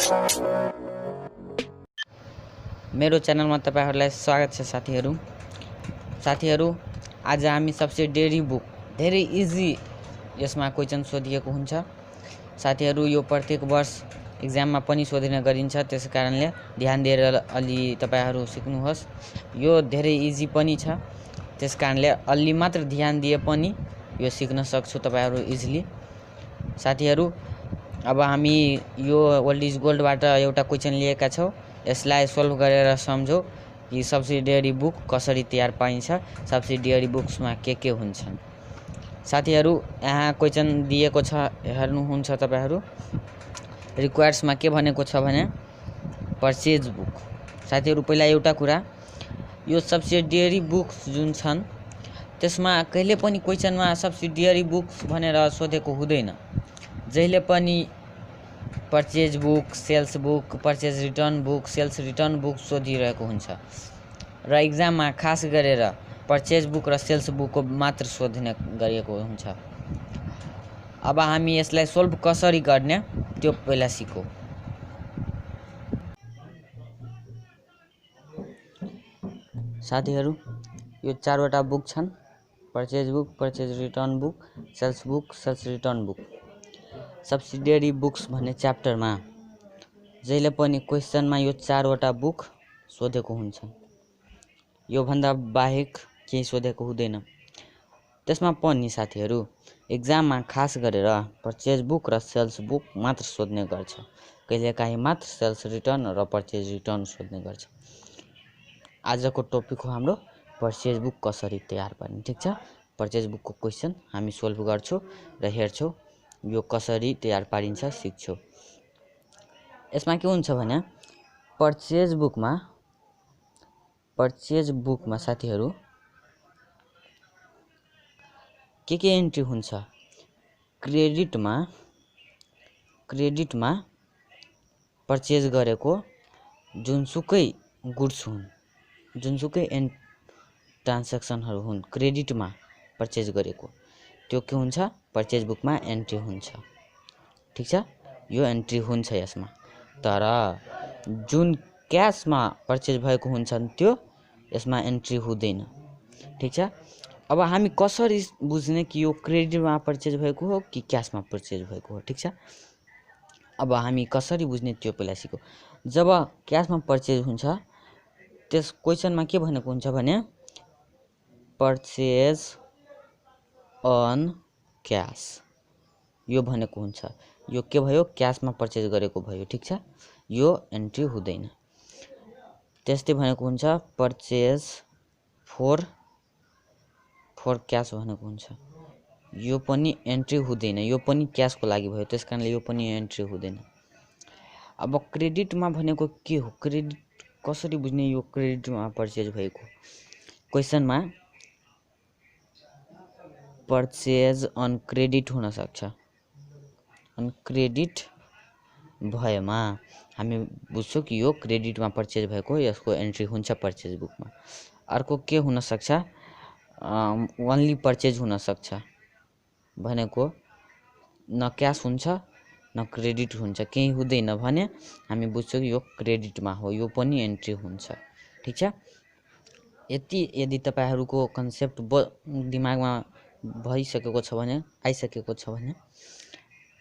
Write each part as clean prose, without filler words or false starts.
मेरो च्यानलमा तपाईहरुलाई स्वागत छ साथीहरु। आज हामी सब्सिडियरी बुक धेरै इजी यसमा क्वेशन सोधिएको हुन्छ साथीहरु। यो प्रत्येक वर्ष एक्जाममा पनि सोधिने गरिन्छ, त्यसकारणले ध्यान दिएर अलि तपाईहरु सिक्नुहोस्। यो धेरै इजी पनि छ, त्यसकारणले अलि मात्र ध्यान दिए पनि यो सिक्न सक्छौ तपाईहरु इजिली। साथीहरु, अब हामी यो ओल्ड इज गोल्डबाट एउटा क्वेशन लिएका छौं। यसलाई सोल्भ गरेर सम्झौ कि सब्सिडियरी बुक कसरी तयार पारिन्छ, सब्सिडियरी बुक्समा के हुन्छन्। साथीहरु, यहाँ क्वेशन दिएको छ, हेर्नुहुन्छ तपाईहरु। रिक्वायर्समा के भनेको छ भने परचेज बुक। साथीहरु, पहिला एउटा कुरा, यो सब्सिडियरी बुक्स जुन छन् त्यसमा कहिले पनि क्वेशनमा सब्सिडियरी बुक्स भनेर सोधेको हुँदैन। जहिले पनि purchase book, sales book, purchase return book, sales return book सोधिरहेको हुन्छ र एक्जाममा खास गरेर परचेज बुक र सेल्स बुक मात्र सोध्ने गरिएको हुन्छ। अब हामी यसलाई सोल्भ कसरी गर्ने त्यो पहिला सिकौं। साथीहरु, यो चारवटा बुक छन्, purchase book, purchase return book, sales return book. Subsidiary books भन्ने च्याप्टरमा जहिले पनि क्वेशनमा यो चारवटा बुक सोधेको हुन्छ। यो भन्दा बाहेक केही सोधेको हुँदैन। त्यसमा पनि साथीहरु एक्जाममा खास गरेर परचेज बुक र सेल्स बुक मात्र सोध्ने गर्छ। कहिलेकाहीँ मात्र सेल्स रिटर्न र परचेज रिटर्न सोध्ने गर्छ। आजको टपिक हो हाम्रो परचेज बुक कसरी तयार पार्ने, ठीक छ। परचेज बुकको क्वेशन हामी सोल्भ गर्छौं र हेर्छौं यो कसरी तयार पारिन्छ सिक्छौं। यसमा के हुन्छ भने परचेज बुकमा साथीहरु के एन्ट्री हुन्छ। क्रेडिटमा परचेज गरेको जुनसुकै गुड्स हुन्, जुनसुकै ट्रान्ज्याक्सनहरु हुन्, क्रेडिटमा परचेज गरेको त्यो के हुन्छ, परचेज बुकमा एन्ट्री हुन्छ, ठीक छ। यो एन्ट्री हुन्छ यसमा। तर जुन क्याशमा परचेज भएको हुन्छन् त्यो यसमा एन्ट्री हुँदैन, ठीक छ। अब हामी कसरी बुझ्ने कि यो क्रेडिटमा परचेज भएको हो कि क्याशमा परचेज भएको हो, ठीक छ। अब हामी कसरी बुझ्ने त्यो पहिला सिकौं। जब क्याशमा परचेज हुन्छ त्यस क्वेशनमा के भनेको हुन्छ भने परचेज अन क्याश, यो भनेको हुन्छ। यो के भयो, क्याशमा परचेज गरेको भयो, ठीक छ। यो एन्ट्री हुँदैन। त्यस्तै भनेको हुन्छ परचेज फर क्याश भनेको हुन्छ। यो पनि एन्ट्री हुँदैन, यो पनि क्याशको लागि भयो, त्यसकारणले यो पनि एन्ट्री हुँदैन। अब क्रेडिटमा भनेको के हो, क्रेडिट कसरी बुझ्ने यो क्रेडिटमा परचेज भएको। क्वेशनमा परचेज अन क्रेडिट हुन सक्छ। अन क्रेडिट भएमा हामी बुझ्छौं कि यो क्रेडिटमा परचेज भएको, यसको एन्ट्री हुन्छ परचेज बुकमा। अर्को के हुन सक्छ, ओन्ली परचेज हुन सक्छ भनेको न क्याश हुन्छ न क्रेडिट हुन्छ, केही हुँदैन भने हामी बुझ्छौं कि यो क्रेडिटमा हो, यो पनि एन्ट्री हुन्छ, ठीक छ। यदि तपाईहरुको कन्सेप्ट दिमागमा भइसकेको छ भने, आइसकेको छ भने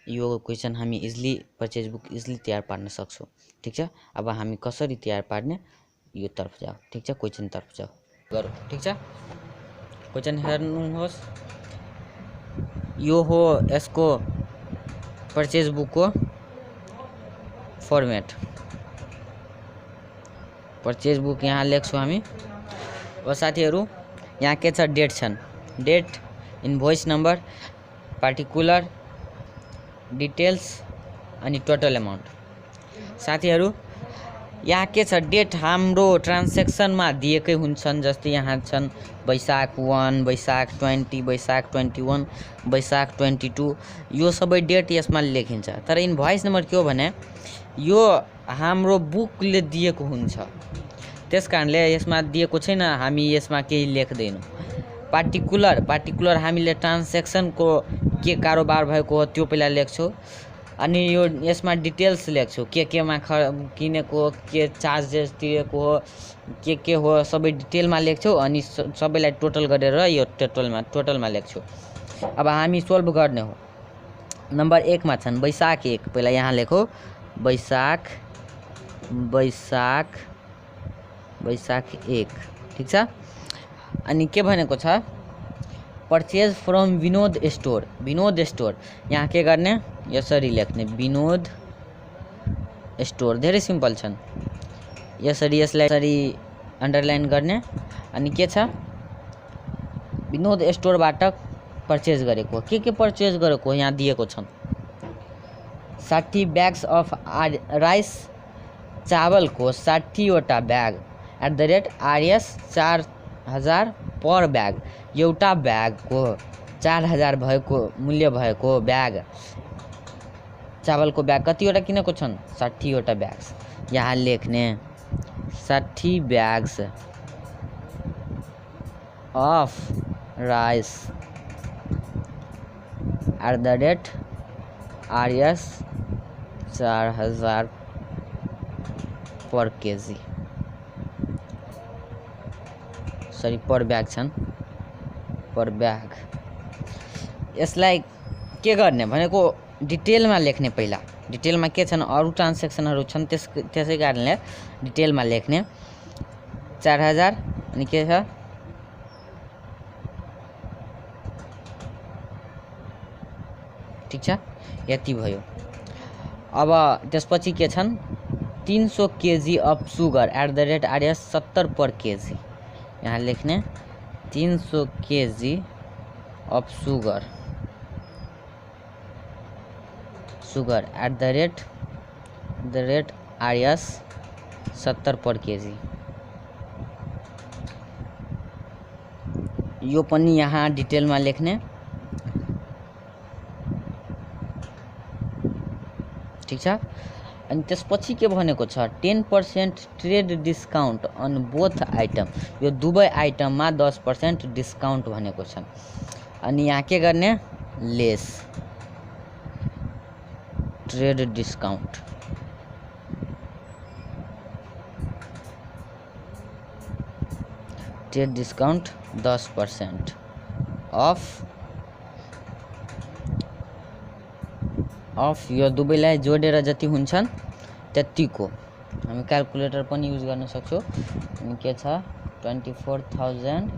यो क्वेशन हामी इजिली परचेज बुक इजिली तयार पार्न सक्छौं, ठीक छ। अब हामी कसरी तयार पार्ने यो तर्फ जाऊ, ठीक छ। क्वेशन तर्फ जाऊ गरौ, ठीक छ। क्वेशन हेर्नुहोस्। यो हो यसको परचेज बुकको फर्मेट। परचेज बुक यहाँ लेख्छौं हामी। अब साथीहरु यहाँ के छ, डेट छन्, date, invoice number, particular, details अनि टोटल अमाउन्ट। साथीहरु यहाँ के छ, डेट हाम्रो ट्रान्ज्याक्सनमा दिएकै हुन्छन्। जस्तै यहाँ छन् वैशाख 1, वैशाख 20, वैशाख 21, वैशाख 22, यो सबै डेट यसमा लेखिन्छ। तर इन्भोइस नम्बर के हो भने यो हाम्रो बुकले दिएको हुन्छ, त्यसकारणले यसमा दिएको छैन, हामी यसमा केही लेख्दैनौं। पार्टिकुलर हामीले ट्रान्ज्याक्सनको के कारोबार भएको हो त्यो पहिला लेख्छौं। अनि यो यसमा डिटेल्स लेख्छु के केमा किनेको के चार्जेस तिरेको हो के हो सबै डिटेलमा लेख्छु अनि सबैलाई टोटल गरेर यो टोटलमा लेख्छु। अब हामी सोल्भ गर्ने हो। नम्बर 1 मा छन् वैशाख 1, पहिला यहाँ लेखो वैशाख 1 ठीक छ। अनि के भनेको छ परचेज फ्रम विनोद स्टोर। यहाँ के गर्ने यसरी लेख्ने विनोद स्टोर, धेरै सिम्पल छन्। यसरी यसलाई यसरी अन्डरलाइन गर्ने। अनि के छ विनोद स्टोरबाट परचेज गरेको के परचेज गरेको यहाँ दिएको छन् 60 ब्याग्स अफ राइस, चावलको 60 वटा ब्याग @RS 4000 पर ब्याग, एउटा ब्यागको 4000 भएको मूल्य भएको ब्याग, चावलको ब्याग कतिवटा किनेको छन् 60 वटा ब्याग्स। यहाँ लेख्ने 60 bags of rice @RS 4000 per KG, sorry per bag छन्, पर ब्याग। यसलाई के गर्ने भनेको डिटेलमा लेख्ने। पहिला डिटेलमा के छन् अरू ट्रान्ज्याक्सनहरू छन् त्यसै कारणले डिटेलमा लेख्ने 4000 अनि के छ ठीक छ, यति भयो। अब त्यसपछि के छन् 300 KG of sugar @RS 70 per KG. यहाँ लेख्ने 300 KG of sugar @RS 70 per KG. यो पनि यहाँ डिटेलमा लेख्ने ठीक छ। अनि त्यसपछि के भनेको छ 10% trade discount on both item, यो दुवै आइटममा 10% डिस्काउन्ट भनेको छ। अनि यहाँ के गर्ने lace trade discount trade discount 10% of यो दुवैलाई जोडेर जति हुन्छन् त्यतिको हामी क्याल्कुलेटर पनि युज गर्न सक्छौँ। अनि के छ 24,000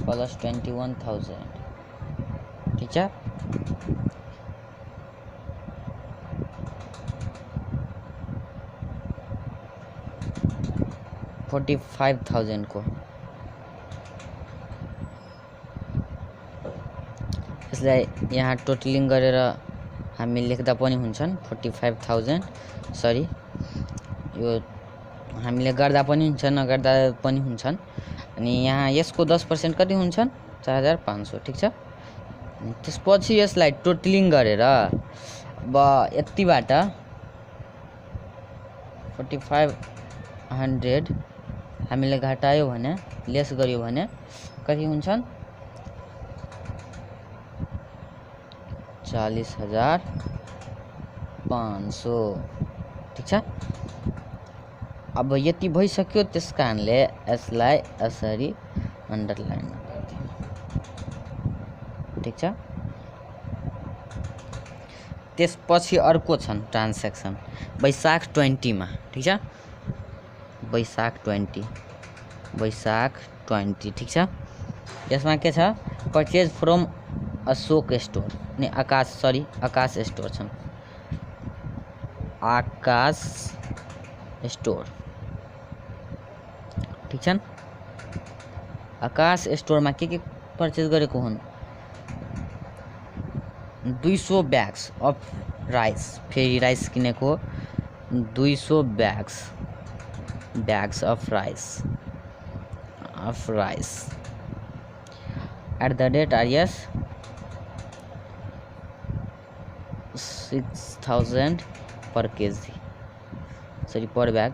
प्लस 21,000 ठीक छ। $45,000 को यसलाई यहाँ टोटलिङ गरेर हामी लेख्दा पनि हुन्छन् 45,000, सरी यो हामीले गर्दा पनि हुन्छ नगर्दा पनि हुन्छन्। अनि यहाँ यसको 10% कति हुन्छन् 4500 ठीक छ। त्यसपछि यसलाई टोटलिङ गरेर अब यतिबाट 4500 हामीले घटायो भने लेस गर्यो भने कति हुन्छन् 40,500 ठीक छ। अब यति भइसक्यो त्यस कारणले यसलाई यसरी अन्डरलाइन गरिदिनु ठीक छ। त्यसपछि अर्को छन् ट्रान्ज्याक्सन वैशाख 20 मा ठीक छ, वैशाख 20 ठीक छ। यसमा के छ परचेज फ्रम अशोक स्टोर अनि आकाश स्टोर छन्, आकाश स्टोर ठीक छन्। आकाश स्टोरमा के परचेज गरेको हुन् 200 ब्याग्स अफ राइस, फेरि राइस किनेको 200 bags of rice @RS 6,000 per KG, sorry per bag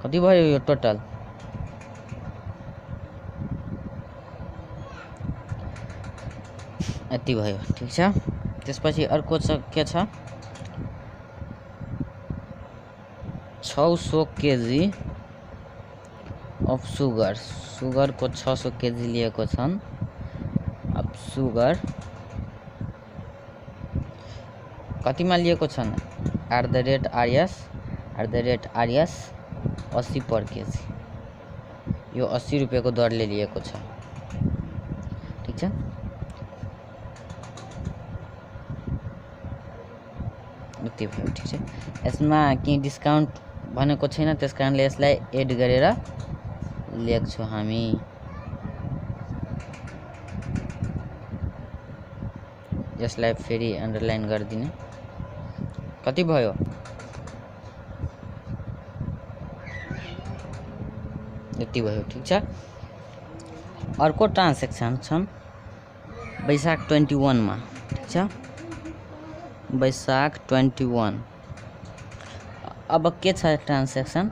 कति भयो यो टोटल यति भयो ठिक छ। त्यसपछि अर्को छ के छ 600 केजी अफ सुगर। सुगरको 600 केजी लिएको छन्। अब सुगर कतिमा लिएको छन् @RS 80 पर केजी। यो 80 रुपियाँको दरले लिएको छ ठिक छ। यति भयो ठिक छ। यसमा केही डिस्काउन्ट भनेको छैन, त्यस कारणले यसलाई एड गरेर लेख्छौँ हामी। यसलाई फेरि अन्डरलाइन गरिदिने। कति भयो यति भयो ठिक छ। अर्को ट्रान्जेक्सन छन् वैशाख 21 मा ठिक छ। वैशाख 21 अब के छ transaction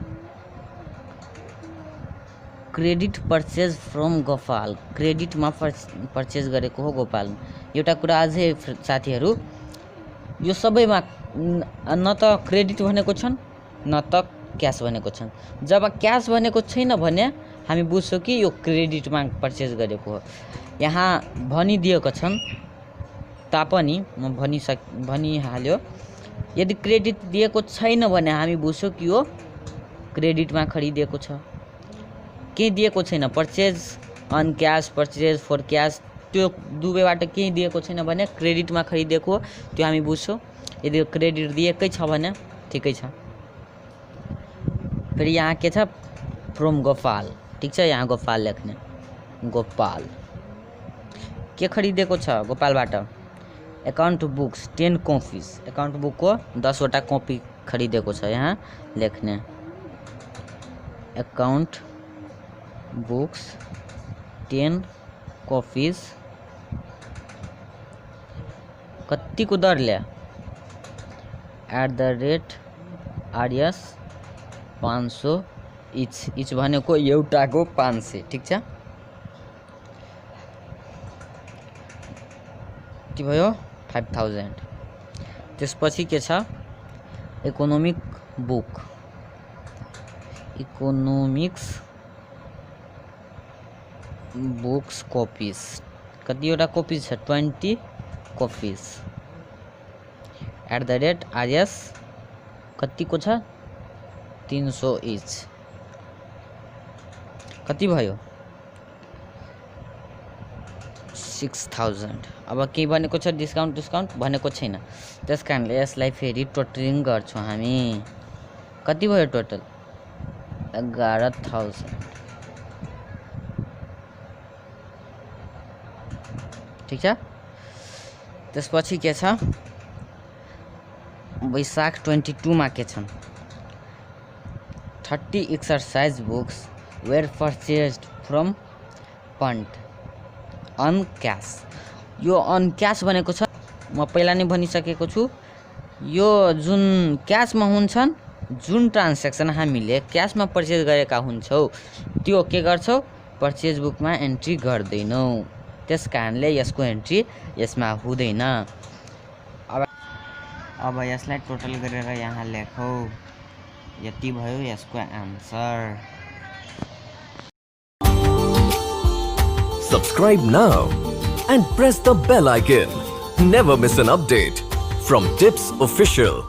credit purchase from Gopal. क्रेडिटमा पर्चेज गरेको हो गोपाल। एउटा कुरा अझै साथीहरू, यो सबैमा न त क्रेडिट भनेको छन् न त क्यास भनेको छन्। जब क्यास भनेको छैन भने हामी बुझ्छौँ कि यो क्रेडिटमा पर्चेज गरेको हो। यहाँ भनिदिएको छन् तापनि म भनिहाल्यो, यदि क्रेडिट दिएको छैन भने हामी बुझ्छौँ कि यो क्रेडिटमा खरिदिएको छ। केही दिएको छैन purchase on cash purchase for cash, त्यो दुवैबाट केही दिएको छैन भने क्रेडिटमा खरिदिएको हो, त्यो हामी बुझ्छौँ। यदि क्रेडिट दिएकै छ भने ठिकै छ। फेरि यहाँ के छ फ्रम गोपाल ठिक छ। यहाँ गोपाल लेख्ने। गोपाल के खरिदेको छ गोपालबाट एकाउन्ट बुक्स 10 कपीज। एकाउन्ट बुकको 10 वटा कपी खरिदेको छ। यहाँ लेख्ने एकाउन्ट बुक्स 10 कपीज। कतिको दरले @RS 500 इच भनेको एउटाको 500 ठिक छ। के भयो 5000। त्यसपछि के छ इकोनोमिक बुक। इकोनोमिक्स बुक्स कपीज कतिवटा कपीज छ 20 कपीज @RS कतिको छ 300 इच। कति भयो 6000। अब के भनेको छ डिस्काउन्ट भनेको छैन, त्यस कारणले यसलाई फेरि टोटलिङ गर्छौँ हामी। कति भयो टोटल 11000 ठिक छ। त्यसपछि के छ वैशाख 22 मा के छन् 30 exercise books were purchased from fund on cash. यो अन क्यास भनेको छ म पहिला नै भनिसकेको छु। यो जुन क्यासमा हुन्छन्, जुन ट्रान्जेक्सन हामीले क्यासमा पर्चेज गरेका हुन्छौँ त्यो के गर्छौँ पर्चेज बुकमा एन्ट्री गर्दैनौँ। त्यस कारणले यसको एन्ट्री यसमा हुँदैन। अब यसलाई टोटल गरेर यहाँ लेखौँ। यति भयो यसको answer. Subscribe now and press the bell icon. Never miss an update from Tips Official.